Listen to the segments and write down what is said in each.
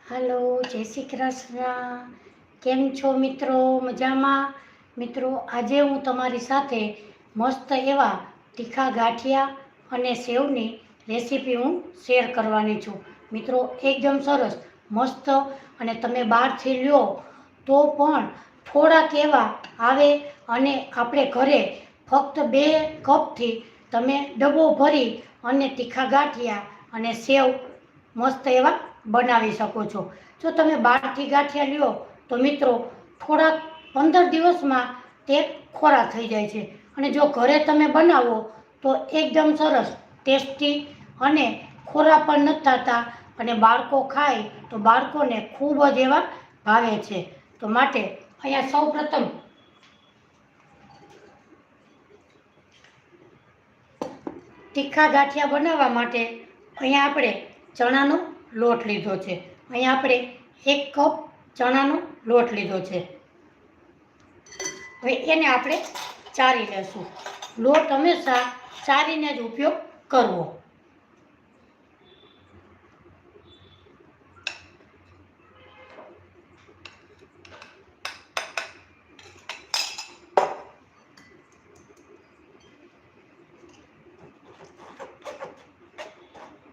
હાલો, જય શ્રી કૃષ્ણ. કેમ છો મિત્રો? મજામાં? મિત્રો, આજે હું તમારી સાથે મસ્ત એવા તીખા ગાંઠિયા અને સેવની રેસીપી હું શેર કરવાની છું. મિત્રો, એકદમ સરસ મસ્ત, અને તમે બહારથી લ્યો તો પણ થોડાક એવા આવે, અને આપણે ઘરે ફક્ત 2 કપથી તમે ડબ્બો ભરી અને તીખા ગાંઠિયા અને સેવ મસ્ત એવા બનાવી શકો છો. જો તમે બહારથી ગાંઠિયા લ્યો તો મિત્રો થોડાક 15 દિવસમાં તે ખોરા થઈ જાય છે, અને જો ઘરે તમે બનાવો તો એકદમ સરસ ટેસ્ટી અને ખોરા પણ નથી થતા, અને બાળકો ખાય તો બાળકોને ખૂબ જ એવા ભાવે છે. તો માટે અહીંયા સૌપ્રથમ તીખા ગાંઠિયા બનાવવા માટે અહીંયા આપણે ચણાનો લોટ લીધો છે. અહીંયા આપણે 1 કપ ચણાનો લોટ લીધો છે. હવે એને આપણે ચારી લેશું. લોટ હંમેશા ચારીને જ ઉપયોગ કરવો.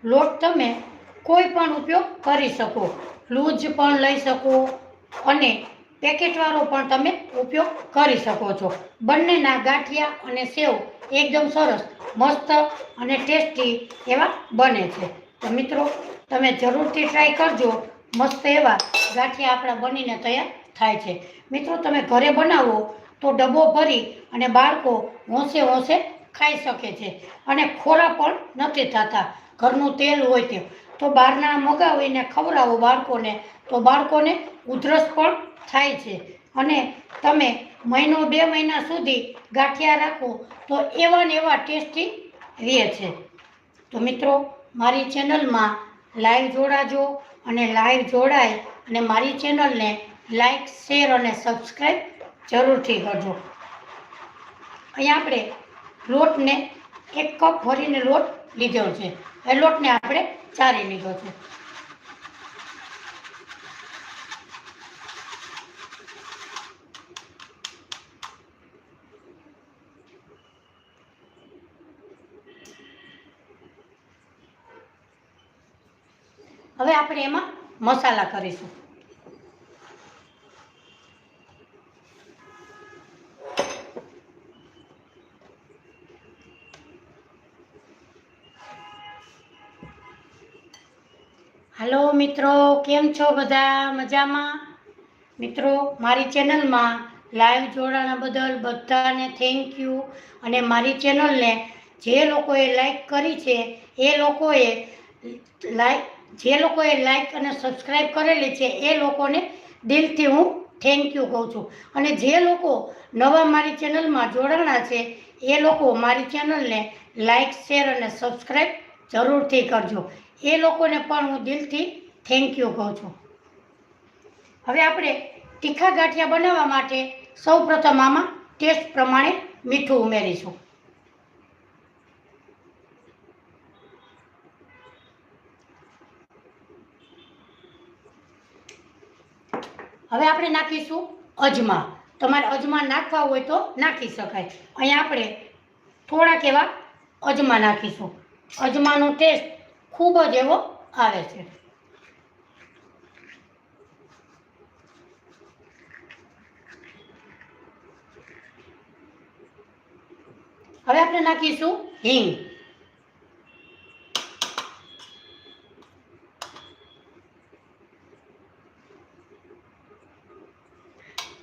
લોટ તમે કોઈ પણ ઉપયોગ કરી શકો, લૂઝ પણ લઈ શકો અને પેકેટવાળો પણ તમે ઉપયોગ કરી શકો છો. બંનેના ગાંઠિયા અને સેવ એકદમ સરસ મસ્ત અને ટેસ્ટી એવા બને છે. તો મિત્રો, તમે જરૂરથી ટ્રાય કરજો. મસ્ત એવા ગાંઠિયા આપણા બનીને તૈયાર થાય છે. મિત્રો, તમે ઘરે બનાવો તો ડબ્બો ભરી અને બાળકો હોંશે હોંશે ખાઈ શકે છે, અને ખોરા પણ નથી થતા. ઘરનું તેલ હોય તે તો બહારના મગાવીને ખવડાવો બાળકોને તો બાળકોને ઉધરસ પણ થાય છે, અને તમે 1 2 મહિના સુધી ગાંઠિયા રાખો તો એવા ને એવા ટેસ્ટી રહે છે. તો મિત્રો, મારી ચેનલમાં લાઈવ જોડાજો, અને લાઈવ જોડાય અને મારી ચેનલને લાઈક, શેર અને સબસ્ક્રાઈબ જરૂરથી કરજો. અહીંયા આપણે લોટને 1 કપ ભરીને લોટ લીધો છે. એ લોટને આપણે ચારી લીધો છે. હવે આપણે એમાં મસાલા કરીશું. હાલો મિત્રો, કેમ છો બધા? મજામાં? મિત્રો, મારી ચેનલમાં લાઈવ જોડાણા બદલ બધાને થેન્ક યુ. અને મારી ચેનલને જે લોકોએ લાઈક કરી છે એ લોકોએ લાઈક અને સબસ્ક્રાઈબ કરેલી છે એ લોકોને દિલથી હું થેન્ક યુ કહું છું. અને જે લોકો નવા મારી ચેનલમાં જોડાણા છે એ લોકો મારી ચેનલને લાઈક, શેર અને સબસ્ક્રાઈબ જરૂરથી કરજો. એ લોકોને પણ હું દિલથી થેન્ક યુ કહું છું. હવે આપણે તીખા ગાંઠિયા બનાવવા માટે સૌપ્રથમ આમાં ટેસ્ટ પ્રમાણે મીઠું ઉમેરીશું. હવે આપણે નાખીશું અજમા. તમારે અજમા નાખવા હોય તો નાખી શકાય. અહીંયા આપણે થોડાક એવા અજમા નાખીશું. અજમાનો ટેસ્ટ ખૂબ જ એવો આવે છે. હવે આપણે નાખીશું હિંગ.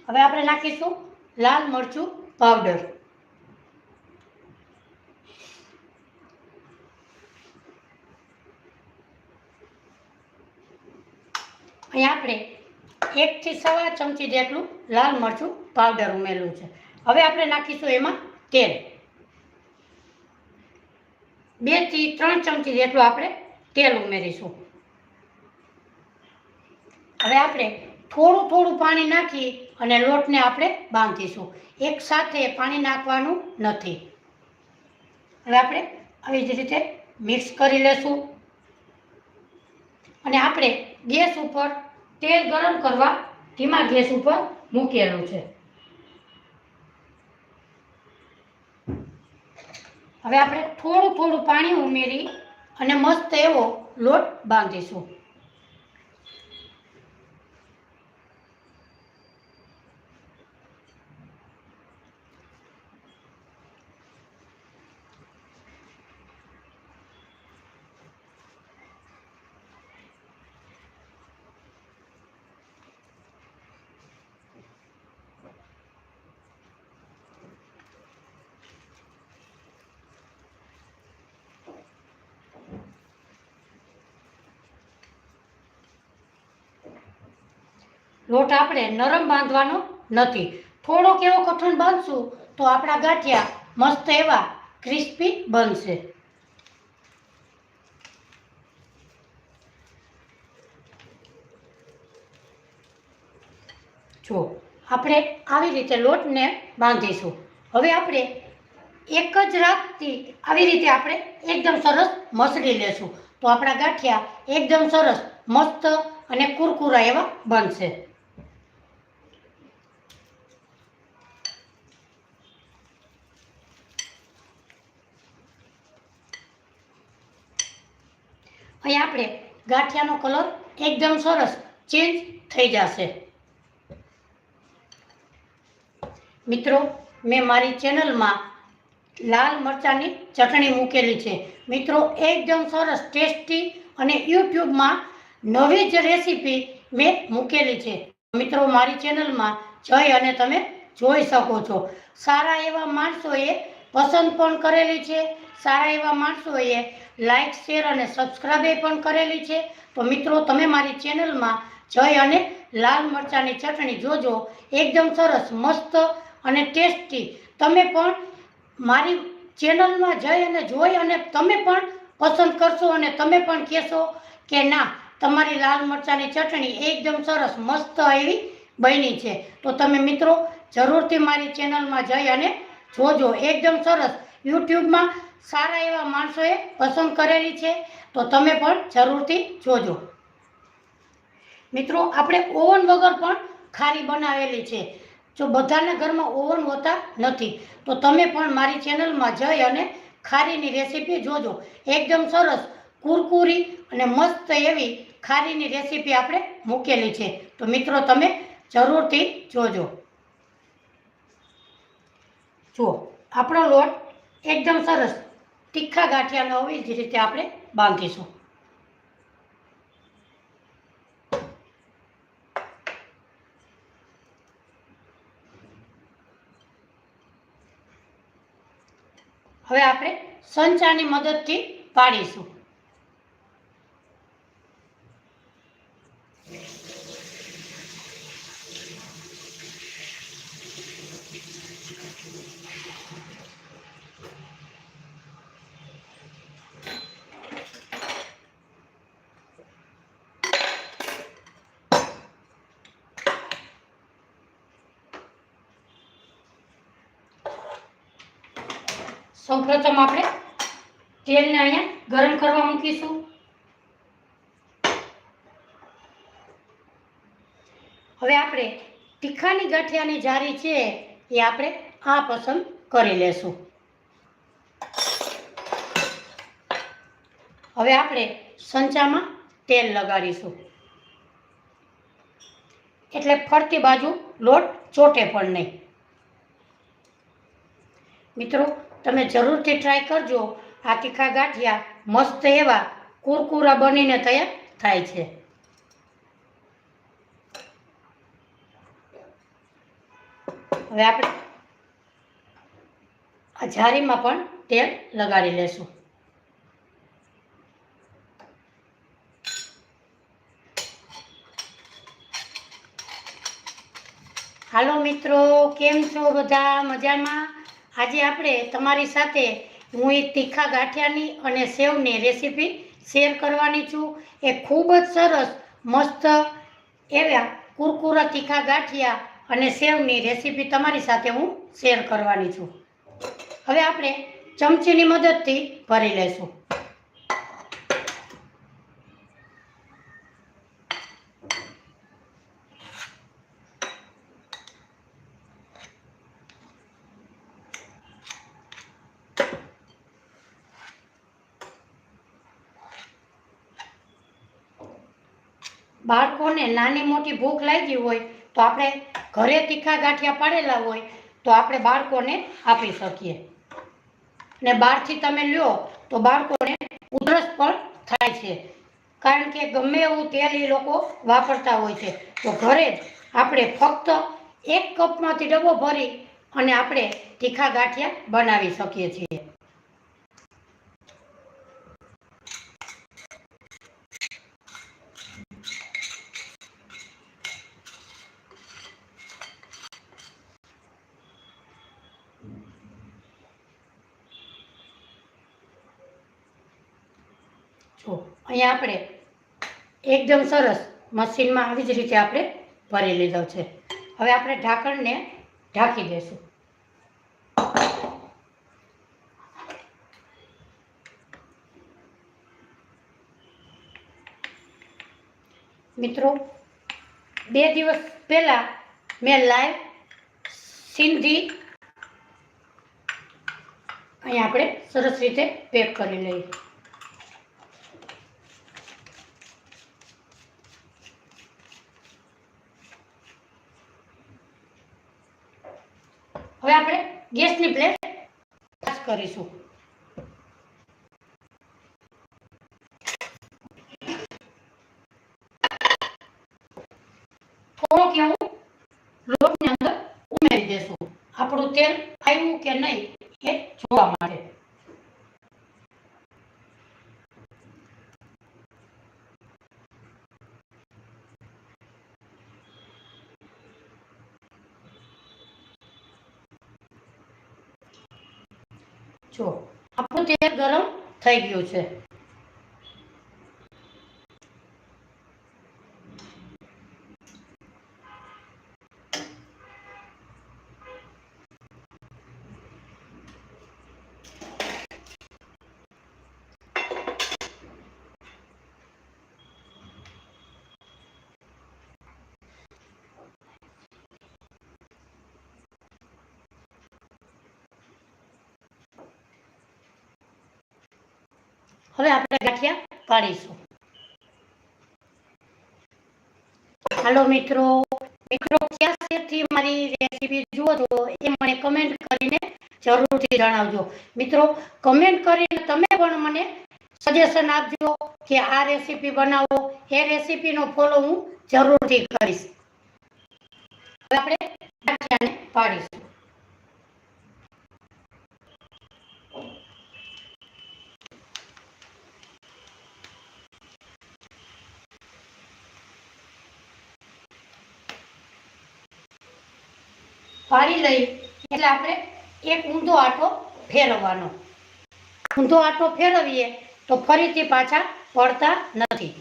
હવે આપણે નાખીશું લાલ મરચું પાવડર. અહીંયા આપણે 1 થી 1.25 ચમચી જેટલું લાલ મરચું પાવડર ઉમેર્યું છે. હવે આપણે નાખીશું એમાં તેલ. 2 થી 3 ચમચી જેટલું આપણે તેલ ઉમેરીશું. હવે આપણે થોડું થોડું પાણી નાખી અને લોટને આપણે બાંધીશું. એક સાથે પાણી નાખવાનું નથી. હવે આપણે આવી જ રીતે મિક્સ કરી લેશું, અને આપણે ગેસ ઉપર તેલ ગરમ કરવા ધીમા ગેસ ઉપર મૂકેલું છે. હવે આપણે થોડું થોડું પાણી ઉમેરી અને મસ્ત એવો લોટ બાંધીશું. લોટ આપણે નરમ બાંધવાનો નથી, થોડોક એવો કઠણ બાંધશું તો આપણા ગાંઠિયા મસ્ત એવા ક્રિસ્પી બનશે. જો આપણે આવી રીતે લોટને બાંધીશું. હવે આપણે એક જ રાતથી આવી રીતે આપણે એકદમ સરસ મસળી લેશું તો આપણા ગાંઠિયા એકદમ સરસ મસ્ત અને કુરકુરા એવા બનશે. અહીં આપણે ગાંઠિયાનો કલર એકદમ સરસ ચેન્જ થઈ જશે. મિત્રો, મેં મારી ચેનલમાં લાલ મરચાંની ચટણી મૂકેલી છે. મિત્રો, એકદમ સરસ ટેસ્ટી અને યુટ્યુબમાં નવી જ રેસીપી મેં મૂકેલી છે. મિત્રો, મારી ચેનલમાં જઈ અને તમે જોઈ શકો છો. સારા એવા માણસોએ પસંદ પણ કરેલી છે, સારા એવા માણસોએ લાઈક, શેર અને સબસ્ક્રાઇબ પણ કરેલી છે. તો મિત્રો, તમે મારી ચેનલમાં જઈ અને લાલ મરચાંની ચટણી જોજો. એકદમ સરસ મસ્ત અને ટેસ્ટી. તમે પણ મારી ચેનલમાં જઈ અને જોઈ અને તમે પણ પસંદ કરશો અને તમે પણ કહેશો કે ના, તમારી લાલ મરચાંની ચટણી એકદમ સરસ મસ્ત એવી બની છે. તો તમે મિત્રો જરૂરથી મારી ચેનલમાં જઈ અને જોજો. એકદમ સરસ યુટ્યુબમાં સારા એવા માણસોએ પસંદ કરેલી છે, તો તમે પણ જરૂરથી જોજો. મિત્રો, આપણે ઓવન વગર પણ ખારી બનાવેલી છે. જો બધાના ઘરમાં ઓવન હોતા નથી તો તમે પણ મારી ચેનલમાં જઈ અને ખારીની રેસીપી જોજો. એકદમ સરસ કુરકુરી અને મસ્ત એવી ખારીની રેસીપી આપણે મૂકેલી છે. તો મિત્રો, તમે જરૂરથી જોજો. જુઓ, આપણો લોટ એકદમ સરસ તીખા ગાંઠિયાનો આવી જ રીતે આપણે બાંધીશું. હવે આપણે સંચાની મદદથી પાડીશું. સૌપ્રથમ આપણે તેલને અહીંયા ગરમ કરવા મૂકીશું. હવે આપણે તીખાની ગાંઠિયાની જારી છે એ આપણે આ પસંદ કરી લેશું. હવે આપણે સંચામાં તેલ લગાડીશું એટલે ફરતી બાજુ લોટ ચોટે પણ નહીં. મિત્રો, તમે જરૂરથી ટ્રાય કરજો. આ તીખા ગાંઠિયા મસ્ત એવા કુરકુરા બનીને તૈયાર થાય છે. હવે આપણે આ જારીમાં પણ તેલ લગાડી લેશું. હાલો મિત્રો, કેમ છો બધા? મજામાં? આજે આપણે તમારી સાથે હું એક તીખા ગાંઠિયાની અને સેવની રેસીપી શેર કરવાની છું. એ ખૂબ જ સરસ મસ્ત એવા કુરકુરા તીખા ગાંઠિયા અને સેવની રેસીપી તમારી સાથે હું શેર કરવાની છું. હવે આપણે ચમચીની મદદથી ભરી લેશું. બાળકોને નાની મોટી ભૂખ લાગી હોય તો આપણે ઘરે તીખા ગાંઠિયા પાડેલા હોય તો આપણે બાળકોને આપી શકીએ. ને બહારથી તમે લ્યો તો બાળકોને ઉધરસ પણ થાય છે, કારણ કે ગમે એવું તેલ એ લોકો વાપરતા હોય છે. તો ઘરે જ આપણે ફક્ત 1 કપમાંથી ડબ્બો ભરી અને આપણે તીખા ગાંઠિયા બનાવી શકીએ છીએ. જો અહીંયા આપણે એકદમ સરસ મશીનમાં આવી જ રીતે આપણે ભરી લીધો છે. હવે આપણે ઢાંકણને ઢાંકી દઈશું. મિત્રો, 2 દિવસ પહેલા મેં લાઈવ સિંધી અહીંયા આપણે સરસ રીતે પેક કરી લઈએ. હવે આપણે ગેસની ફ્લેમ ચાલુ કરીશું. થોડોક એવું લોટની અંદર ઉમેરી દેશું, આપણું તેલ આવ્યું કે નહીં એ જોવા માટે. જો આપણું તેલ ગરમ થઈ ગયું છે. હવે આપણે ગાંઠિયા પાડીશું. હાલો મિત્રો, ક્યાં શહેરથી મારી રેસીપી જુઓ છો એ મને કમેન્ટ કરીને જરૂરથી જણાવજો. મિત્રો, કમેન્ટ કરીને તમે પણ મને સજેશન આપજો કે આ રેસીપી બનાવો, એ રેસીપીનો ફોલો હું જરૂરથી કરીશ. હવે આપણે ગાંઠિયાને પાડીશું. પાડી લઈ એટલે આપણે એક ઊંધો આટો ફેરવવાનો. ઊંધો આટો ફેરવીએ તો ફરીથી પાછા પડતા નથી.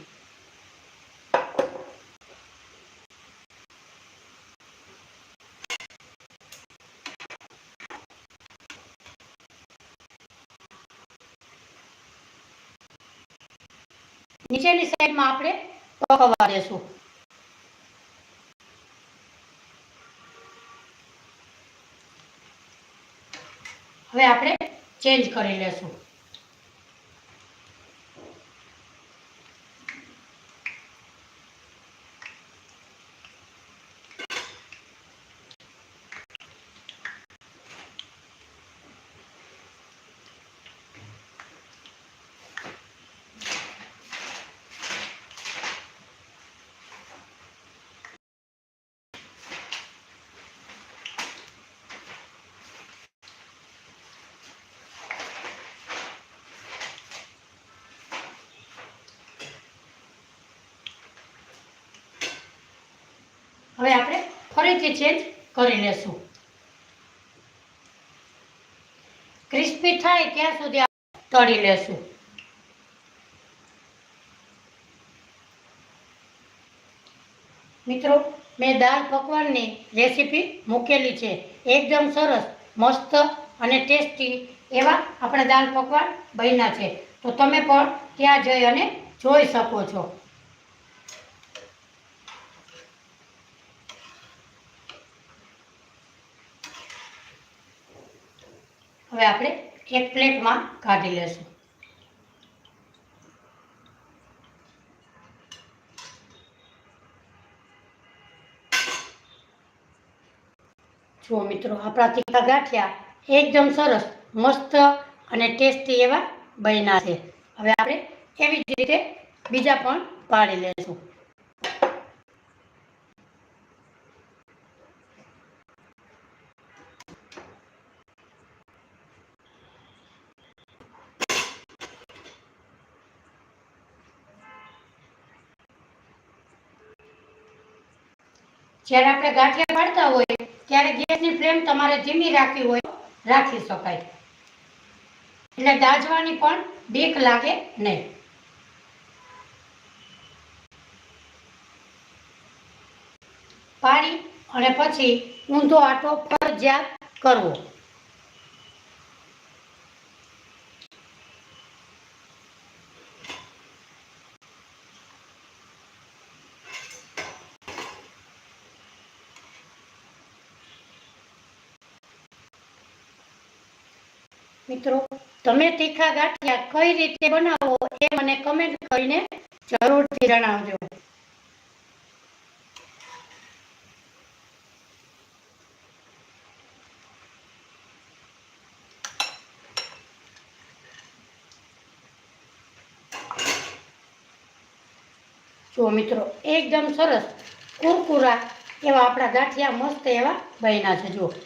નીચેની સાઈડમાં આપણે પકવવા દેશું. હવે આપણે ચેન્જ કરી લેશું. હવે આપણે ફરીથી ચેન્જ કરી લેશું. ક્રિસ્પી થાય ત્યાં સુધી તળી લેશું. મિત્રો, મેં દાળ પકવાનની રેસીપી મૂકેલી છે. એકદમ સરસ, મસ્ત અને ટેસ્ટી એવા આપણા દાળ પકવાન બન્યા છે. તો તમે પણ ત્યાં જઈ અને જોઈ શકો છો. હવે આપણે એક પ્લેટમાં કાઢી લેશું. જો મિત્રો, આપણા તીખા ગાંઠિયા એકદમ સરસ મસ્ત અને ટેસ્ટી એવા બન્યા છે. હવે આપણે એવી જ રીતે બીજા પણ પાડી લેશું. જ્યારે આપણે ગાંઠિયા પાડતા હોય ત્યારે ગેસની ફ્લેમ તમારે ધીમી રાખવી હોય રાખી શકાય, એટલે દાઝવાની પણ બીક લાગે નહીં. પાડી અને પછી ઊંધો આટો ફરજિયાત કરવો. મિત્રો, તમે તીખા ગાંઠિયા કઈ રીતે બનાવો એ મને કમેન્ટ કરીને જરૂરથી જણાવજો. જો મિત્રો, એકદમ સરસ કુરકુરા એવા આપણા ગાંઠિયા મસ્ત એવા બન્યા છે. જો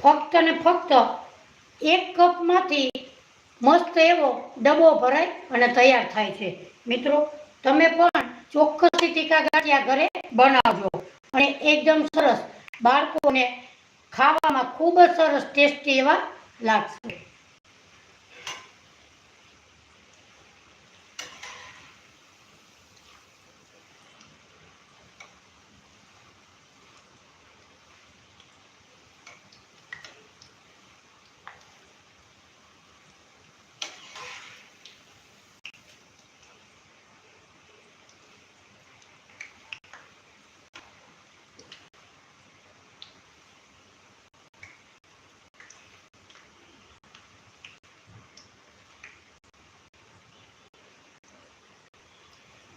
ફક્ત ને ફક્ત 1 કપમાંથી મસ્ત એવો ડબ્બો ભરાય અને તૈયાર થાય છે. મિત્રો, તમે પણ ચોક્કસથી તીખા ગાંઠિયા ઘરે બનાવજો અને એકદમ સરસ બાળકોને ખાવામાં ખૂબ જ સરસ ટેસ્ટી એવા લાગશે.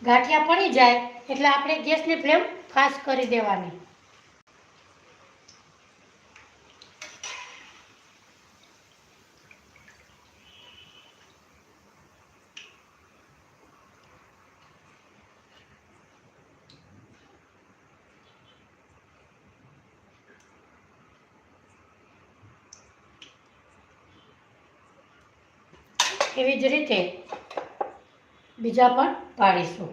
ગાંઠિયા પડી જાય એટલે આપણે ગેસની ફ્લેમ ફાસ્ટ કરી દેવાની. એવી જ રીતે બીજા પણ પાડીશું.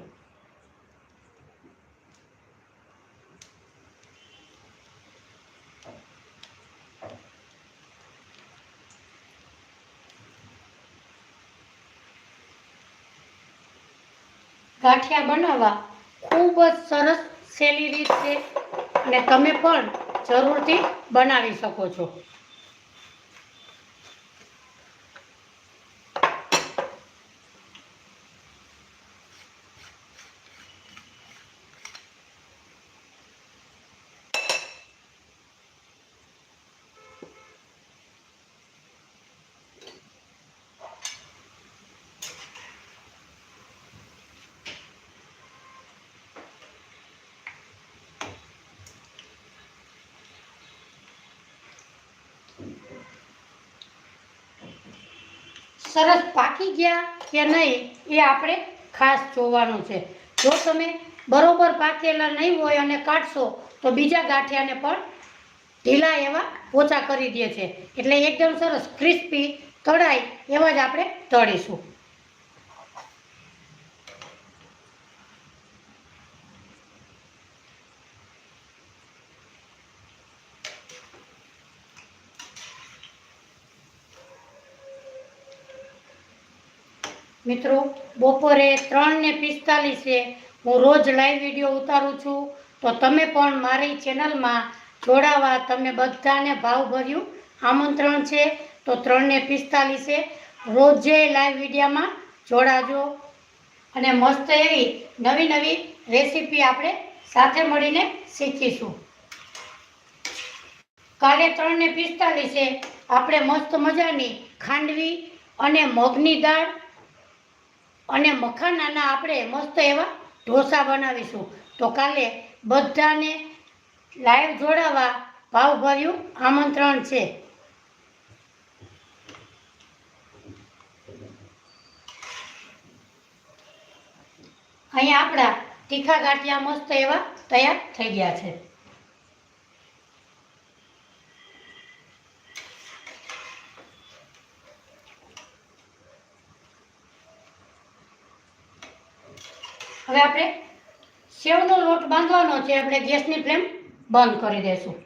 ગાંઠિયા બનાવવા ખૂબ જ સરસ સહેલી રીત છે અને તમે પણ જરૂરથી બનાવી શકો છો. સરસ પાકી ગયા કે નહીં એ આપણે ખાસ જોવાનું છે. જો તમે બરોબર પાકેલા નહીં હોય અને કાઢશો તો બીજા ગાંઠિયાને પણ ઢીલા એવા પોચા કરી દે છે. એટલે એકદમ સરસ ક્રિસ્પી તળાય એવા જ આપણે તળીશું. મિત્રો, બપોરે 3:45 હું રોજ લાઈવ વિડીયો ઉતારું છું, તો તમે પણ મારી ચેનલમાં જોડાવા તમને બધાને ભાવભર્યું આમંત્રણ છે. તો 3:45 રોજે લાઈવ વિડીયોમાં જોડાજો અને મસ્ત એવી નવી નવી રેસીપી આપણે સાથે મળીને શીખીશું. કાલે 3:45 આપણે મસ્ત મજાની ખાંડવી અને મગની દાળ અને મખાનાના આપણે મસ્ત એવા ઢોસા બનાવીશું. તો કાલે બધાને લાઈવ જોડાવા ભાવભર્યું આમંત્રણ છે. અહીંયા આપણા તીખા ગાંઠિયા મસ્ત એવા તૈયાર થઈ ગયા છે. હવે આપણે સેવનો લોટ બાંધવાનો છે. આપણે ગેસની ફ્લેમ બંધ કરી દઈશું.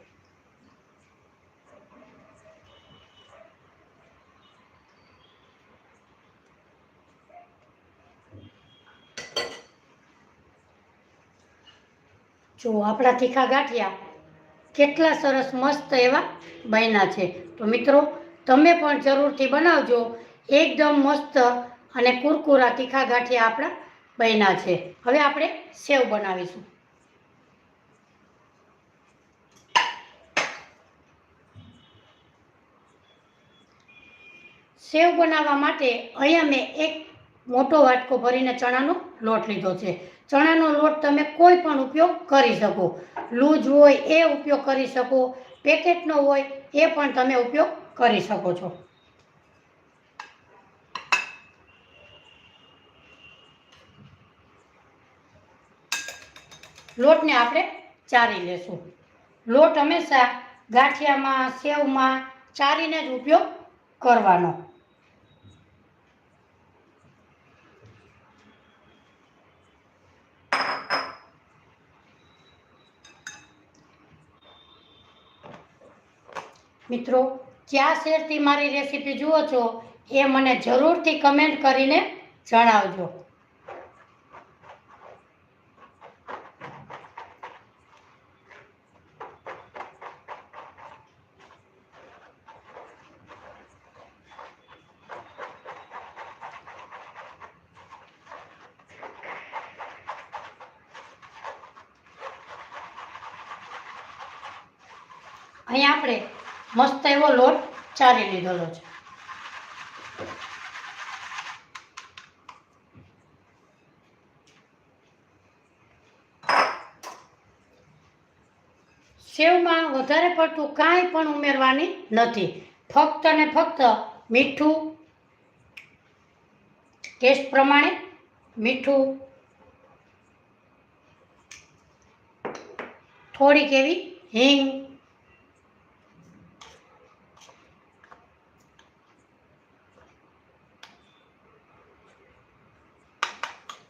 જો આપણા તીખા ગાંઠિયા કેટલા સરસ મસ્ત એવા બન્યા છે. તો મિત્રો તમે પણ જરૂરથી બનાવજો. એકદમ મસ્ત અને કુરકુરા તીખા ગાંઠિયા આપણા બન્યા છે. હવે આપણે સેવ બનાવીશું. સેવ બનાવવા માટે અહીંયા મેં એક મોટો વાટકો ભરીને ચણાનો લોટ લીધો છે. ચણાનો લોટ તમે કોઈ પણ ઉપયોગ કરી શકો. લૂઝ હોય એ ઉપયોગ કરી શકો, પેકેટનો હોય એ પણ તમે ઉપયોગ કરી શકો છો. લોટને આપણે ચારી લેશું. લોટ હંમેશા ગાંઠિયામાં, સેવમાં ચારીને જ ઉપયોગ કરવાનો. મિત્રો કયા શહેરથી મારી રેસીપી જુઓ છો એ મને જરૂરથી કમેન્ટ કરીને જણાવજો. અહીંયા આપણે મસ્ત એવો લોટ ચારી લીધેલો છે. સેવમાં વધારે પડતું કાંઈ પણ ઉમેરવાની નથી. ફક્ત ને ફક્ત મીઠું, ટેસ્ટ પ્રમાણે મીઠું, થોડીક એવી હિંગ,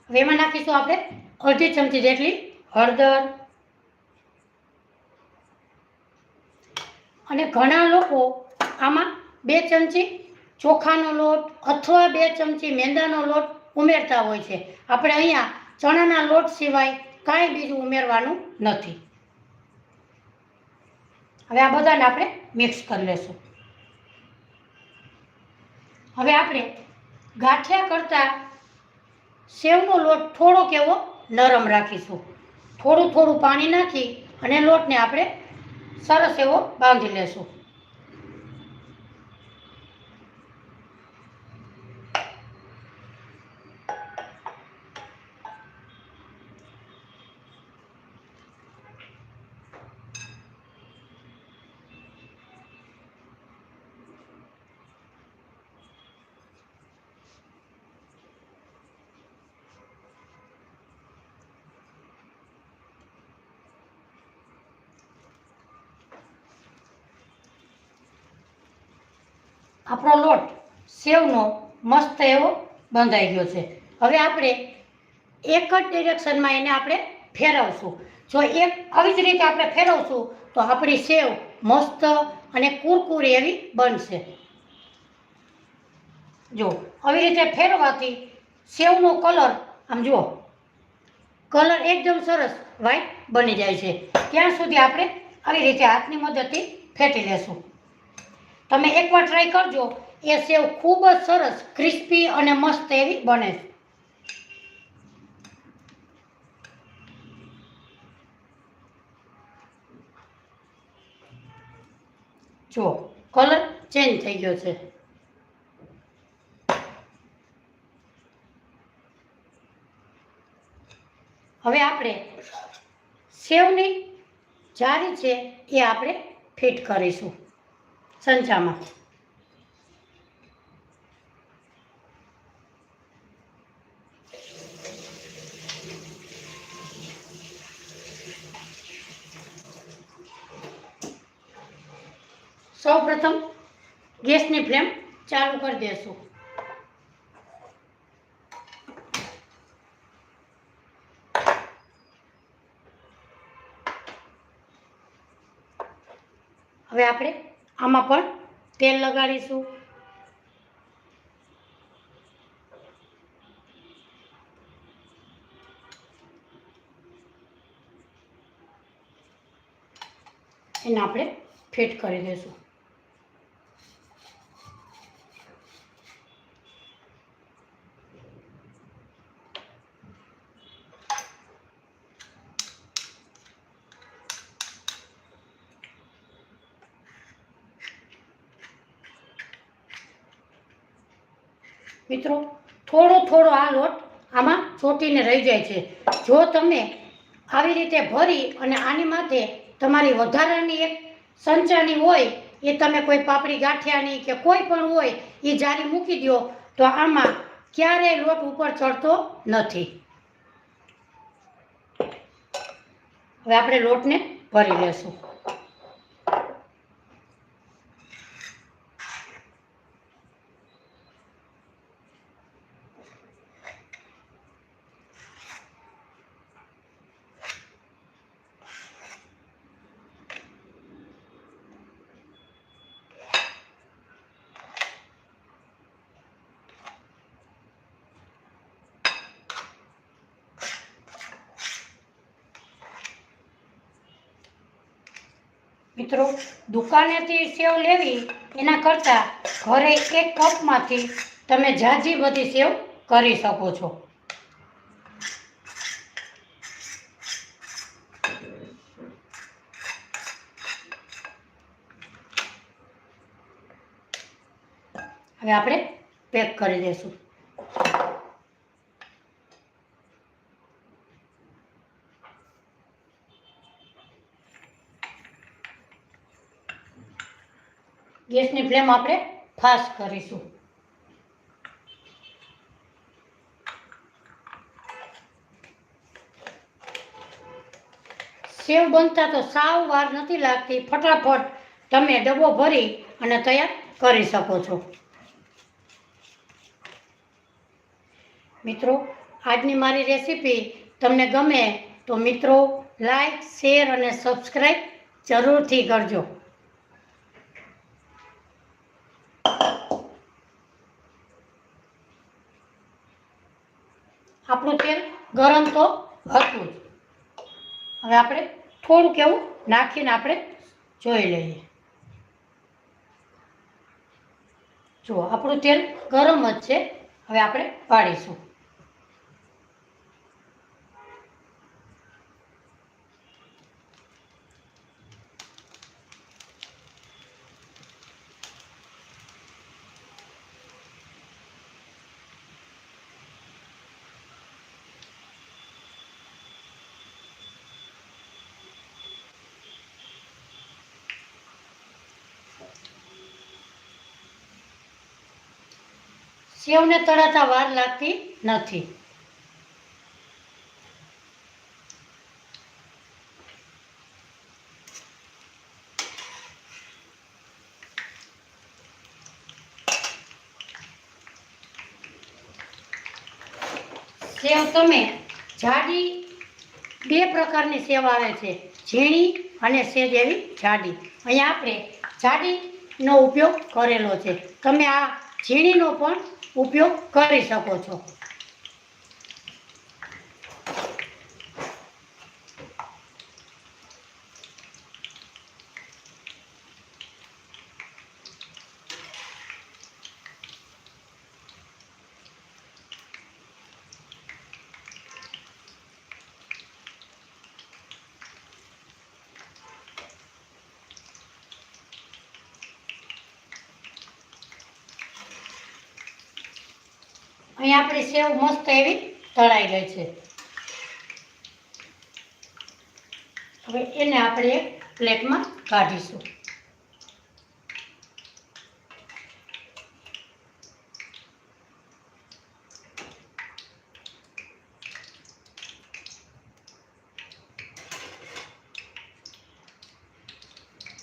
હવે એમાં નાખીશું આપણે અડધી ચમચી જેટલી હળદર. અને ઘણા લોકો આમાં 2 ચમચી ચોખાનો લોટ અથવા 2 ચમચી મેંદાનો લોટ ઉમેરતા હોય છે. આપણે અહીંયા ચણાના લોટ સિવાય કાંઈ બીજું ઉમેરવાનું નથી. હવે આ બધાને આપણે મિક્સ કરી લઈશું. હવે આપણે ગાંઠિયા કરતાં સેવનો લોટ થોડોક એવો નરમ રાખીશું. થોડું થોડું પાણી નાખી અને લોટને આપણે સરસ એવો બાંધી લેશું. આપણો લોટ સેવનો મસ્ત એવો બંધાઈ ગયો છે. હવે આપણે એક જ ડિરેક્શનમાં એને આપણે ફેરવશું. જો એક આવી જ રીતે આપણે ફેરવશું તો આપણી સેવ મસ્ત અને કુરકુરી એવી બનશે. જો આવી રીતે ફેરવવાથી સેવનો કલર આમ જુઓ, કલર એકદમ સરસ વ્હાઈટ બની જાય છે. ત્યાં સુધી આપણે આવી રીતે હાથની મદદથી ફેટી લેશું. તમે એકવાર ટ્રાય કરજો. એ સેવ ખૂબ જ સરસ ક્રિસ્પી અને મસ્ત એવી બને છે. જો કલર ચેન્જ થઈ ગયો છે. હવે આપણે સેવની જારી છે એ આપણે ફિટ કરીશું સંચામાં. સૌપ્રથમ ગેસની ફ્લેમ ચાલુ કરી દેશું. હવે આપણે આમાં પણ તેલ લગાડીશું. એને આપણે ફિટ કરી દઈશું. મિત્રો, થોડો થોડો આ લોટ આમાં ચોંટીને રહી જાય છે. જો તમે આવી રીતે ભરી અને આની માથે તમારી વધારાની એક સંચાની હોય એ તમે કોઈ પાપડી ગાંઠિયાની કે કોઈ પણ હોય એ જારી મૂકી દો તો આમાં ક્યારેય લોટ ઉપર ચડતો નથી. હવે આપણે લોટને ભરી લેશું. મિત્રો, દુકાનેથી સેવ લેવી એના કરતાં ઘરે એક કપમાંથી તમે ઝાઝી બધી સેવ કરી શકો છો. હવે આપણે પેક કરી દઈશું. ગેસની ફ્લેમ આપણે ફાસ્ટ કરીશું. સેવ બનતા તો સાવ વાર નથી લાગતી. ફટાફટ તમે ડબ્બો ભરી અને તૈયાર કરી શકો છો. મિત્રો, આજની મારી રેસીપી તમને ગમે તો મિત્રો લાઈક, શેર અને સબસ્ક્રાઈબ જરૂરથી કરજો. આપણું તેલ ગરમ તો હતું જ. હવે આપણે થોડુંક એવું નાખીને આપણે જોઈ લઈએ. જુઓ, આપણું તેલ ગરમ જ છે. હવે આપણે પાડીશું. સેવને તળાતા વાર લાગતી નથી. સેવ તમે જાડી, બે પ્રકારની સેવ આવે છે, ઝીણી અને સેજ એવી જાડી. અહીંયા આપણે જાડીનો ઉપયોગ કરેલો છે. તમે આ ઝીણીનો પણ ઉપયોગ કરી શકો છો. અહીંયા આપણી સેવ મસ્ત એવી તળાઈ ગઈ છે. હવે એને આપણે એક પ્લેટમાં કાઢીશું.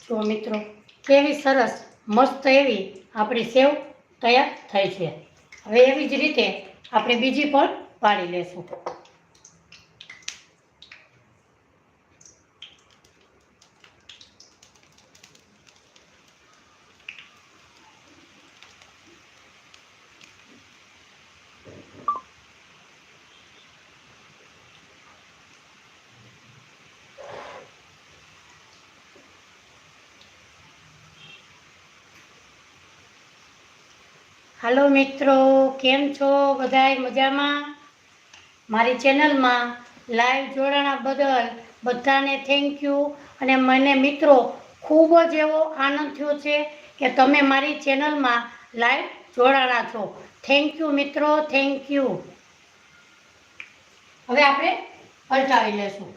જો મિત્રો, કેવી સરસ મસ્ત એવી આપણી સેવ તૈયાર થઈ છે. હવે એવી જ રીતે આપણે બીજી પણ પાડી લેશું. હાલો મિત્રો, કેમ છો બધાય? મજામાં? મારી ચેનલમાં લાઈવ જોડાણા બદલ બધાને થેન્ક યુ. અને મને મિત્રો ખૂબ જ એવો આનંદ થયો છે કે તમે મારી ચેનલમાં લાઈવ જોડાણા છો. થેન્ક યુ મિત્રો, થેન્ક યુ. હવે આપણે પલટાવી લેશું.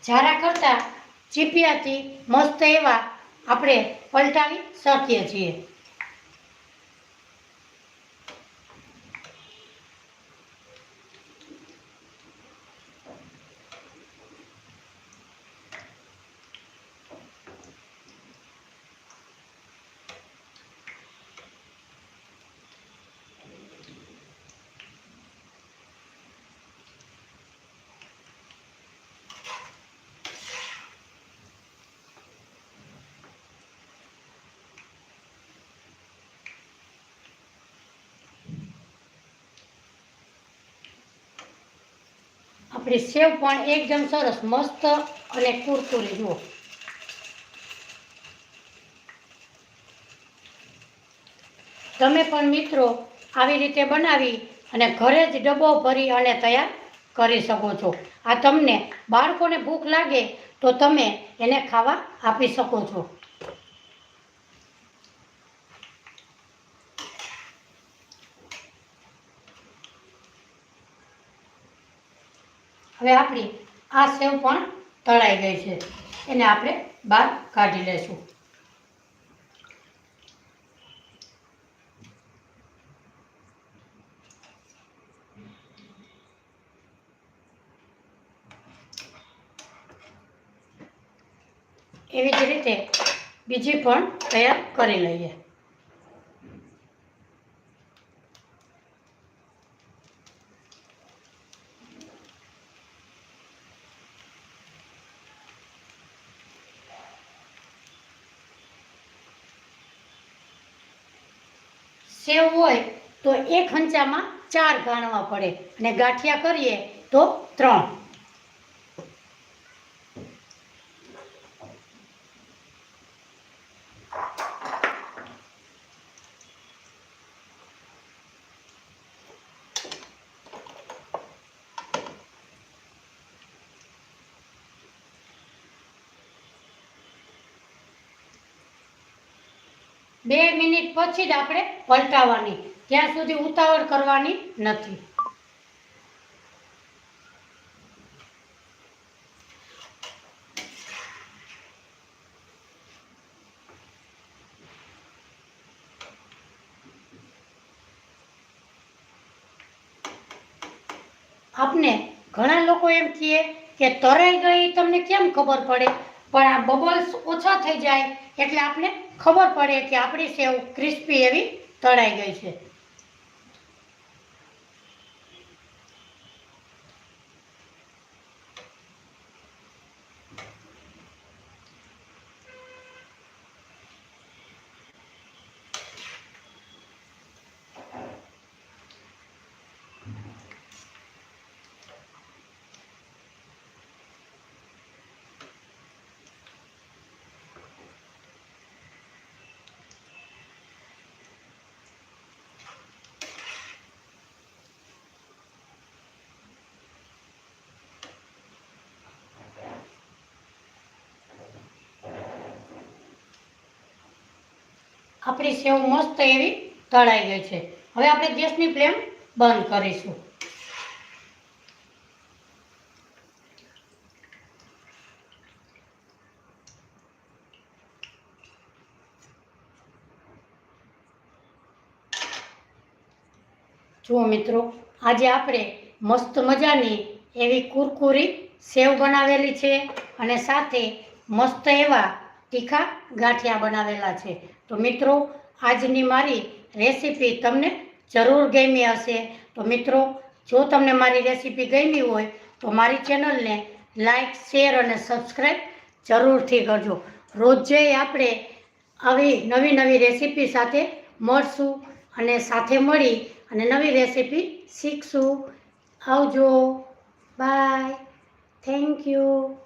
ઝારા કરતા ચીપિયાથી મસ્ત એવા આપણે પલટાવી શકીએ છીએ. આપણી સેવ પણ એકદમ સરસ મસ્ત અને કુરકુરી. જુઓ, તમે પણ મિત્રો આવી રીતે બનાવી અને ઘરે જ ડબ્બો ભરી અને તૈયાર કરી શકો છો. આ તમને બાળકોને ભૂખ લાગે તો તમે એને ખાવા આપી શકો છો. હવે આપણી આ સેવ પણ તળાઈ ગઈ છે. એને આપણે બહાર કાઢી લઈશું. એવી જ રીતે બીજી પણ તૈયાર કરી લઈએ. સેવ હોય તો એક હંચામાં 4 ગાણવા પડે અને ગાંઠિયા કરીએ તો 3. 2 મિનિટ પછી જ આપણે પલટાવવાની, ત્યાં સુધી ઉતાવળ કરવાની નથી. આપને ઘણા લોકો એમ કહે કે તરાઈ ગઈ તમને કેમ ખબર પડે? પણ આ બબલ્સ ઓછા થઈ જાય એટલે આપણે ખબર પડે કે આપણી સેવ ક્રિસ્પી એવી તળાઈ ગઈ છે. આપણી સેવ મસ્ત એવી તળાઈ ગઈ છે. હવે આપણે ગેસની ફ્લેમ બંધ કરીશું. જુઓ મિત્રો, આજે આપણે મસ્ત મજાની એવી કુરકુરી સેવ બનાવેલી છે અને સાથે મસ્ત એવા તીખા ગાંઠિયા બનાવેલા છે. તો મિત્રો, આજની મારી રેસીપી તમને જરૂર ગમી હશે. તો મિત્રો, જો તમને મારી રેસીપી ગમી હોય તો મારી ચેનલને લાઈક, શેર અને સબસ્ક્રાઈબ જરૂરથી કરજો. રોજે આપણે આવી નવી નવી રેસીપી સાથે મળશું અને સાથે મળી અને નવી રેસીપી શીખશું. આવજો. બાય. Thank you.